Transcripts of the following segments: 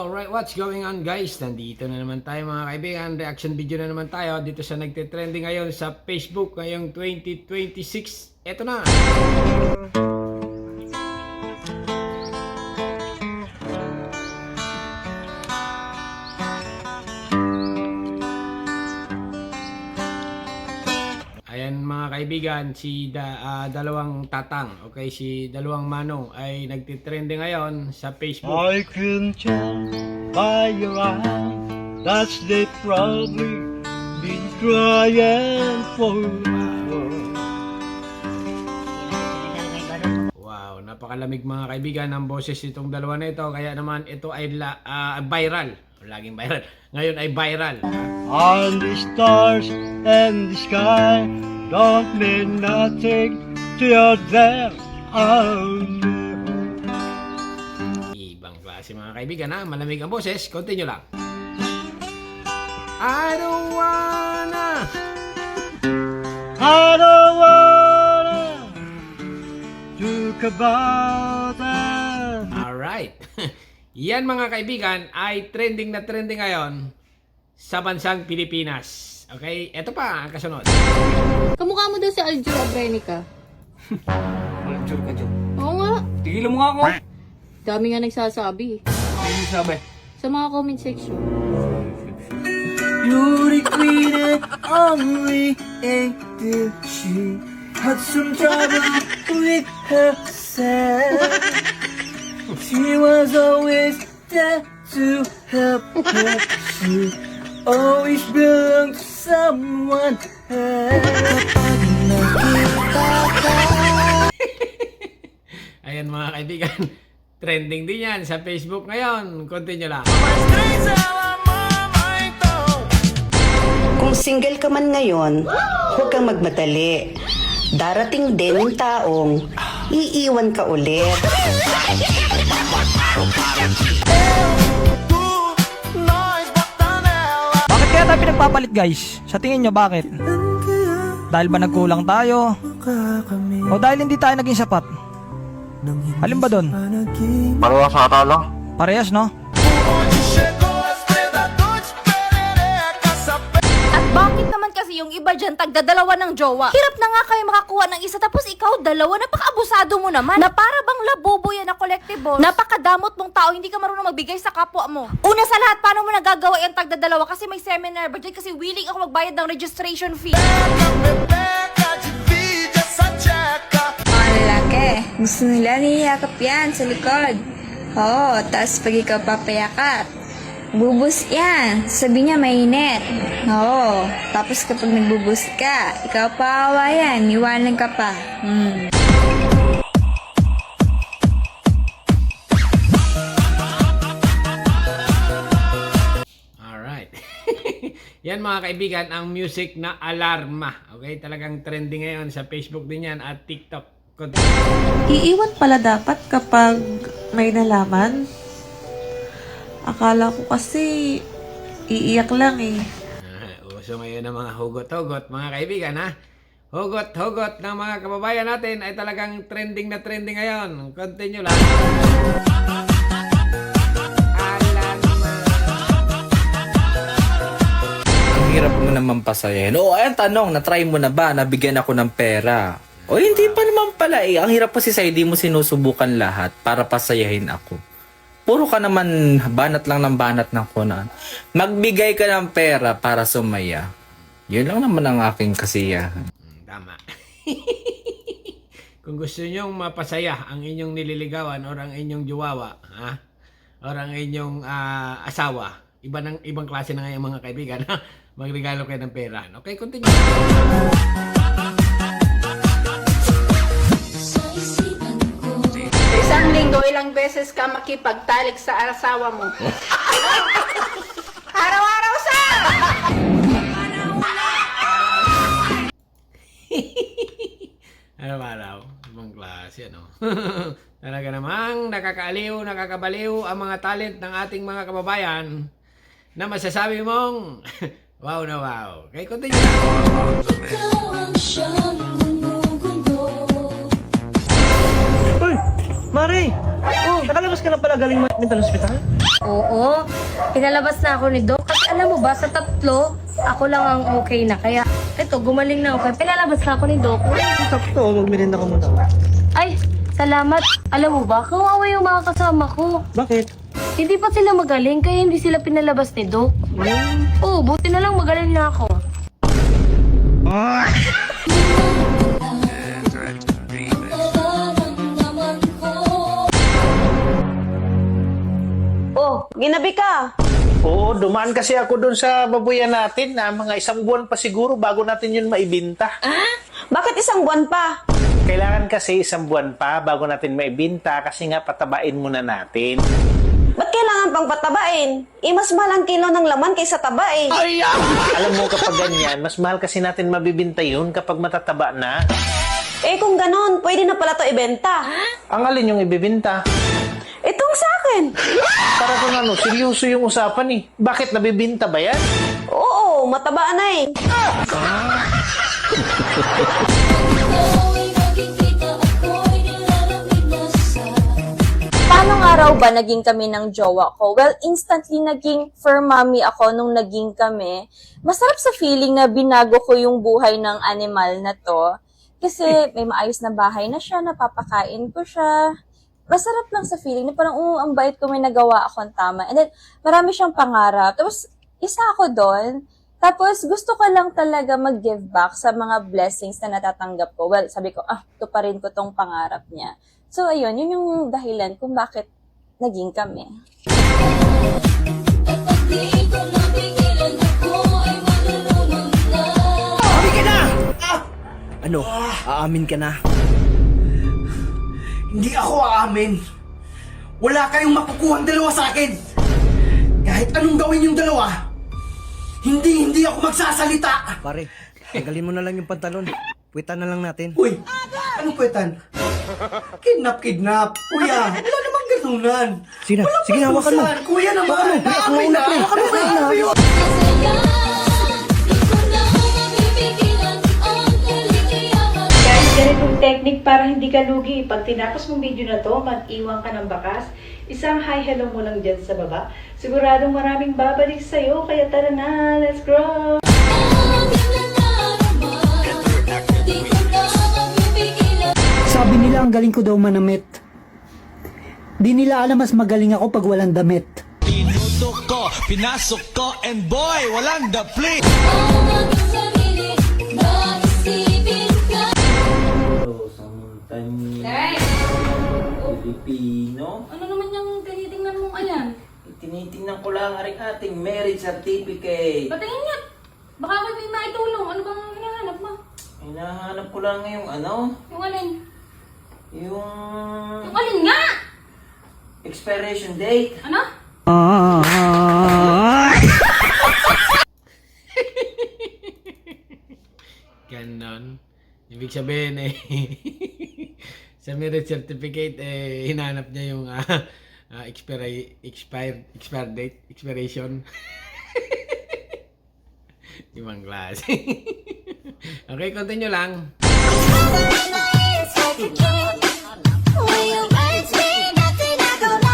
Alright, what's going on guys? Nandito na naman tayo mga kaibigan. Reaction video na naman tayo dito sa nagte-trending ngayon sa Facebook ngayong 2026. Eto na! Ayan mga kaibigan, si dalawang tatang, okay, si dalawang manong ay nagtitrending ngayon sa Facebook. I can tell by your eyes that they probably been crying for Wow, napakalamig mga kaibigan ng boses itong dalawa na ito. Kaya naman ito ay viral. Laging viral. Ngayon ay viral. And the stars and the sky don't mean nothing to you there. Ibang klase mga kaibigan ha. Malamig ang boses. Continue lang. I don't wanna talk about that. Alright. Yan mga kaibigan ay trending na trending ngayon sa bansang Pilipinas. Okay? Ito pa ang kasunod. Kamukha mo daw si Aljur Abrenica. Aljur ka dyan. Oo nga. Tigilan mo nga ako. Dami nga nagsasabi. Ano sabi? Sa mga comment section. You regretted only until she had some trouble with herself. She was always there to help her. She always belonged to someone else. Ayan mga kaibigan. Trending din yan sa Facebook ngayon. Continue lang. Kung single ka man ngayon, huwag kang magmadali. Darating din yung taong iiwan ka ulit. Bakit kaya tayo pinagpapalit guys? Sa tingin nyo bakit? Dahil ba nagkulang tayo? O dahil hindi tayo naging sapat? Alin ba doon? Parehas ata lang. Parehas no? At bakit naman kasi yung iba dyan tagdadalawa ng jowa? Hirap na nga kayo makakuha ng isa tapos ikaw dalawa, napaka-abusado mo naman. Na para bang labubo yan na collectibles. Napakadamot mong tao, hindi ka marunong magbigay sa kapwa mo. Una sa lahat, paano mo nagagawa yung tagdadalawa? Kasi may seminar ba dyan? Kasi willing ako magbayad ng registration fee. Mga lalaki, gusto nila niyakap yan sa likod. Oo, tapos pag ikaw papayakap, bubus yan. Sabi niya mainit. Oo, tapos kapag nagbubus ka, ikaw paawa yan, iwanan ka pa. Alright. Yan mga kaibigan, ang music na alarma. Okay? Talagang trending ngayon sa Facebook din yan at TikTok. Iiwan pala dapat kapag may nalaman. Akala ko kasi iiyak lang eh. Uso ngayon ng mga hugot-hugot mga kaibigan ha. Hugot-hugot ng mga kababayan natin ay talagang trending na trending ngayon. Continue lang. Ang hirap mo naman pasayahin. Oo, ayan tanong, na-try mo na ba? Nabigyan ako ng pera. O hindi pa naman pala eh. Ang hirap kasi sa'yo, di mo sinusubukan lahat para pasayahin ako. Puro ka naman banat lang ng banat ng kunaan. Magbigay ka ng pera para sumaya. Yun lang naman ang aking kasiyahan. Tama. Kung gusto nyong mapasaya ang inyong nililigawan or ang inyong juwawa, ha? Or ang inyong asawa, ibang klase na ngayon mga kaibigan, ha? Magregalo kayo ng pera. Okay, continue. Isang linggo, ilang beses ka makipagtalik sa asawa mo? Araw-araw sa! Araw-araw. Ibang klase, ano? Talaga namang nakakaaliw, nakakabaliw ang mga talent ng ating mga kababayan na masasabi mong wow na wow. Okay, continue. Uy! Mari! Nakalabas ka na pala galing mental hospital? Oo, pinalabas na ako ni Doc. Kasi alam mo ba, sa 3, ako lang ang okay na. Kaya, eto, gumaling na ako. Kaya pinalabas na ako ni Doc. Sakto, magmerinda ka muna. Ay, salamat. Alam mo ba, kawawa yung mga kasama ko. Bakit? Hindi pa sila magaling, kaya hindi sila pinalabas ni Doc. Oo, buti na lang magaling na ako. Oh, ginabi ka. Oo, dumaan kasi ako doon sa babuyan natin na mga 1 buwan pa siguro bago natin yun maibinta. Bakit 1 buwan pa? Kailangan kasi 1 buwan pa bago natin maibinta kasi nga patabain muna natin. Ba't kailangan pang patabain? Mas mahal ang kilo ng laman kaysa taba eh. Alam mo kapag ganyan, mas mahal kasi natin mabibinta yun kapag matataba na. Kung ganon, pwede na pala to ibenta. Ang alin yung ibibinta? Itong sa akin. Para kung ano, seryoso yung usapan eh. Bakit nabibinta ba yan? Oo, mataba na eh. Paano nga raw ba naging kami ng jowa ko? Well, instantly naging fur mommy ako nung naging kami. Masarap sa feeling na binago ko yung buhay ng animal na to. Kasi may maayos na bahay na siya, napapakain ko siya. Masarap lang sa feeling na parang, ang bait ko, may nagawa akong tama. And then, marami siyang pangarap. Tapos, isa ako doon. Tapos, gusto ko lang talaga mag-give back sa mga blessings na natatanggap ko. Well, sabi ko, tuparin ko tong pangarap niya. So, ayun, yun yung dahilan kung bakit naging kami. Ano? Aamin ka na? Hindi ako aamin. Wala kayong makukuha ang dalawa sa akin. Kahit anong gawin yung dalawa, hindi ako magsasalita. Pare, tanggalin mo na lang yung pantalon. Puwitan na lang natin. Uy, anong puwitan? Kidnap. Kuya, wala namang ganunan. Sige, hawakan mo. Kuya naman, naamin na. Hawakan mo kayo. Ganitong technique para hindi ka lugi. Pag tinapos mong video na to, mag-iwan ka ng bakas. Isang hi hello mo lang dyan sa baba. Siguradong maraming babalik sa'yo. Kaya tara na, let's grow! Sabi nila ang galing ko daw manamit. Di nila alam mas magaling ako pag walang damit. Pinutok ko, pinasok ko, and boy, walang dapli! Filipino? Ano naman yung tinitingnan mong ayan? Tinitingnan ko lang ang ating marriage certificate. Patingin nga. Baka may maitulong. Ano bang hinahanap mo? Hinahanap ko lang ngayong ano? Yung alin? Yung alin nga? expiration date. Ano? Ganon. Ibig sabihin sa marriage certificate hinanap niya yung expired date, expiration. Ibang klase. Okay, continue lang.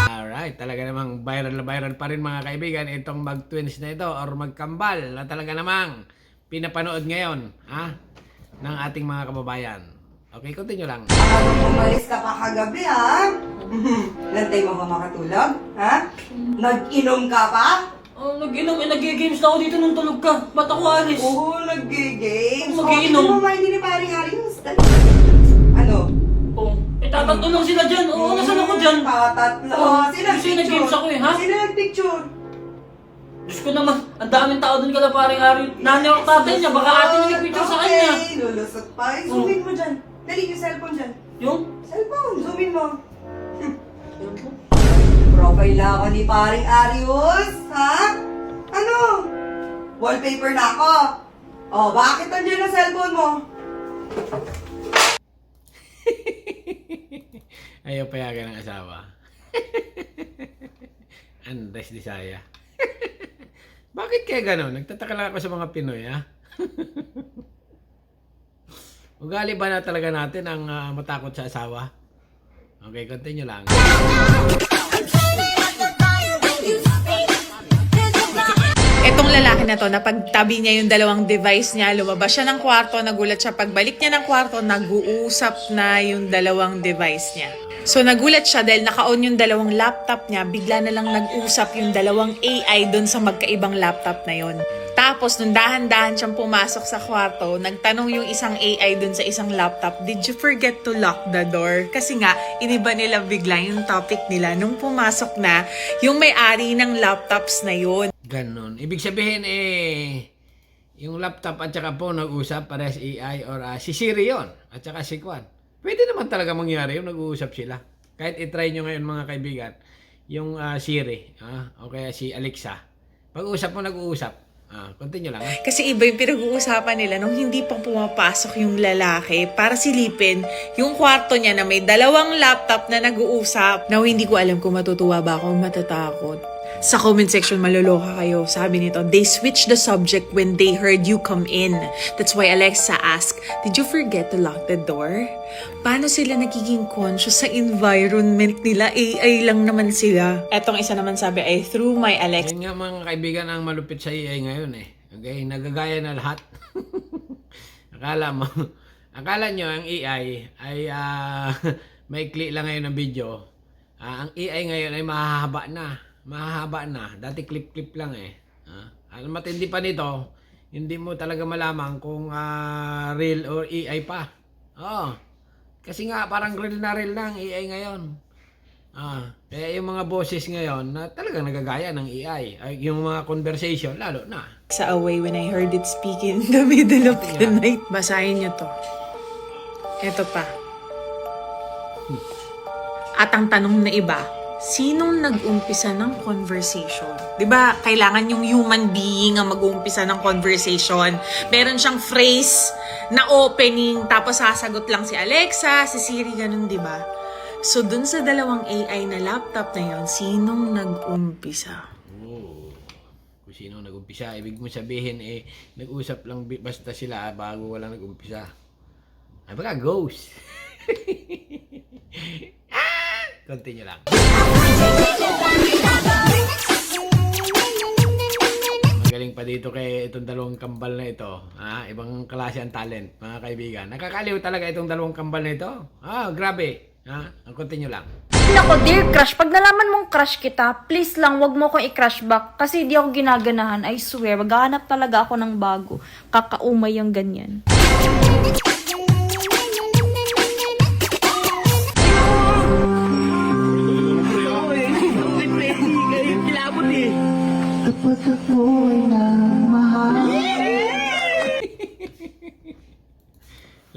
Alright, talaga namang viral na viral pa rin mga kaibigan itong mag-twins na ito or magkambal na talaga namang pinapanood ngayon ng ating mga kababayan. Okay, continue lang. Umalis ka pa kagabi, ha? Lantay mo ba makatulog? Ha? Nag-inom ka pa? Nag-inom. Nag-games na ako dito nung tulog ka. Ba't ako alis? Oo, nag-games. Mag-iinom. Hindi mo ba hindi ni paring Arius? Ano? Tatatlo lang sila dyan. Oo, nasan ako dyan? Tatatlo. Sino Kasi nag-games ako ha? Sino nag-picture? Diyos ko naman, ang daming tao dun kala paring Ari. Nanay ako tatay niya, baka ate niya nag-picture sa kanya. Okay, lulusot pa. Zoomin mo dyan. Dali yung cellphone dyan. Yung? Cellphone, zoomin mo. Profile na ako ni paring Arius, ha? Ano? Wallpaper na ako. Oh, bakit nandiyan ang cellphone mo? Ayaw payagan ng asawa. Andres Disaya. Bakit kaya gano'n? Nagtataka lang ako sa mga Pinoy, Ugali ba na talaga natin ang matakot sa asawa? Okay, continue lang. Etong lalaki na to, napagtabi niya yung dalawang device niya, lumabas siya ng kwarto, nagulat siya. Pagbalik niya ng kwarto, nag-uusap na yung dalawang device niya. So nagulat siya dahil naka-on yung dalawang laptop niya, bigla na lang nag-usap yung dalawang AI doon sa magkaibang laptop na yon. Tapos nung dahan-dahan siyang pumasok sa kwarto, nagtanong yung isang AI doon sa isang laptop, "Did you forget to lock the door?" Kasi nga, iniba nila bigla yung topic nila nung pumasok na yung may-ari ng laptops na yun. Ganon. Ibig sabihin yung laptop at saka phone nag-usap parehas AI or si Siri yun at saka si Kwan. Pwede naman talaga mangyari yung nag-uusap sila. Kahit itry nyo ngayon mga kaibigan, yung Siri o kaya si Alexa. Pag-uusap mo nag-uusap. Continue lang. Kasi iba yung pinag-uusapan nila nung hindi pa pumapasok yung lalaki para silipin yung kwarto niya na may dalawang laptop na nag-uusap. Now, hindi ko alam kung matutuwa ba ako o matatakot. Sa comment section, maloloka kayo. Sabi nito, they switched the subject when they heard you come in. That's why Alexa asked, "Did you forget to lock the door?" Paano sila nagiging conscious sa environment nila? AI lang naman sila. Etong isa naman sabi ay, through my Alexa. Yan nga mga kaibigan ang malupit sa AI ngayon Okay, nagagaya na lahat. Akala nyo ang AI ay maikli lang ngayon ng video. Ang AI ngayon ay mahahaba na. Dati clip-clip lang Alam matindi pa nito, hindi mo talaga malaman kung real or AI pa. Kasi nga parang real na ang AI ngayon. Kaya yung mga boses ngayon na talagang nagagaya ng AI. Yung mga conversation, lalo na. Sa away when I heard it speak in the middle of the night. Basahin niyo to. Ito pa. At ang tanong na iba, sinong nag-umpisa ng conversation? 'Di ba? Kailangan yung human being ang mag-uumpisa ng conversation. Meron siyang phrase na opening, tapos sasagot lang si Alexa, si Siri, ganun, 'di ba? So, dun sa dalawang AI na laptop na yon, sinong nag-umpisa? Kung sino nag-umpisa, ibig mo sabihin nag-usap lang basta sila bago walang nag-umpisa. Ay baka ghost. Continue lang. Magaling pa dito kay itong dalawang kambal na ito. Ibang klase ang talent, mga kaibigan. Nakakaliw talaga itong dalawang kambal na ito. Grabe. Continue lang. Nako, dear crush, pag nalaman mong crush kita, please lang, wag mo akong i-crush back. Kasi di ako ginaganahan, I swear. Maghahanap talaga ako ng bago. Kakaumay yung ganyan.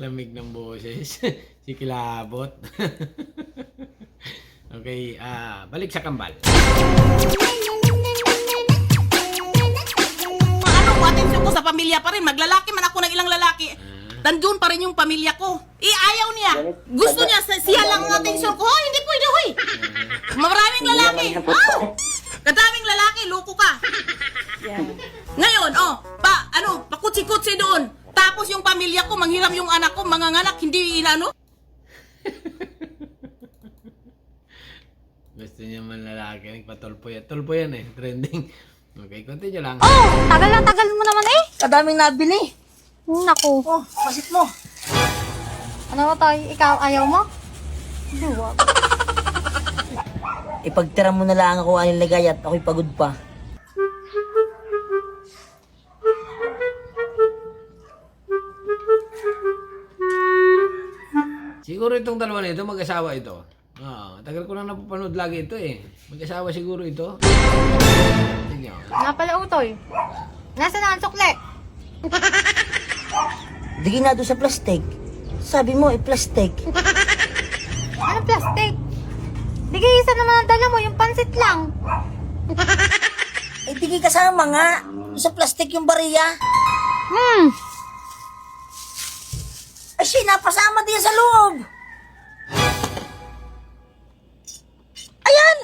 Lamig ng boses. Si Kilabot. Okay, balik sa kambal. Atensyon ko sa pamilya pa rin. Maglalaki man ako ng ilang lalaki. Nandun pa rin yung pamilya ko. Ayaw niya. Gusto niya, siya lang ang atensyon ko. Hoy, hindi pwede, hoy. Maraming lalaki. Kadaming lalaki, loko ka. Ngayon, pakutsi-kutsi doon. Tapos yung pamilya ko, manghiram yung anak ko, manganganak, hindi inano. Gusto niya man lalaki, nagpatulpo yan. Tulpo yan trending. Okay, continue lang. Tagal mo naman Kadaming nabili. Naku. Pasit mo. Ano ba tayo? Ikaw, ayaw mo? Duwag. Ipagtira mo na lang ako ang lagay at ako'y pagod pa. Siguro itong dalawa na ito, mag-asawa ito. Tagal ko lang napapanood lagi ito Mag-asawa siguro ito. Tingnan. Nga pala, Utoy. Nasaan ang sukle? Digi na doon sa plastic. Sabi mo, plastic. Ano plastic? Di isa naman ang dala mo, yung pansit lang. Digi kasama nga. Sa plastic yung bariya. Ay, napasama din sa loob. Ayan!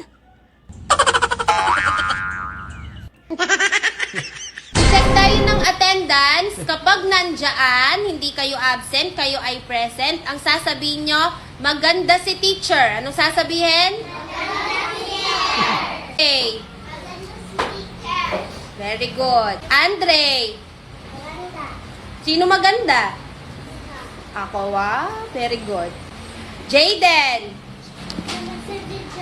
I-check tayo ng attendance. Kapag nandyan, hindi kayo absent, kayo ay present. Ang sasabihin nyo, Maganda si teacher. Anong sasabihin? A. Very good. Andre. Sino maganda? Ako, wow. Very good. Jaden.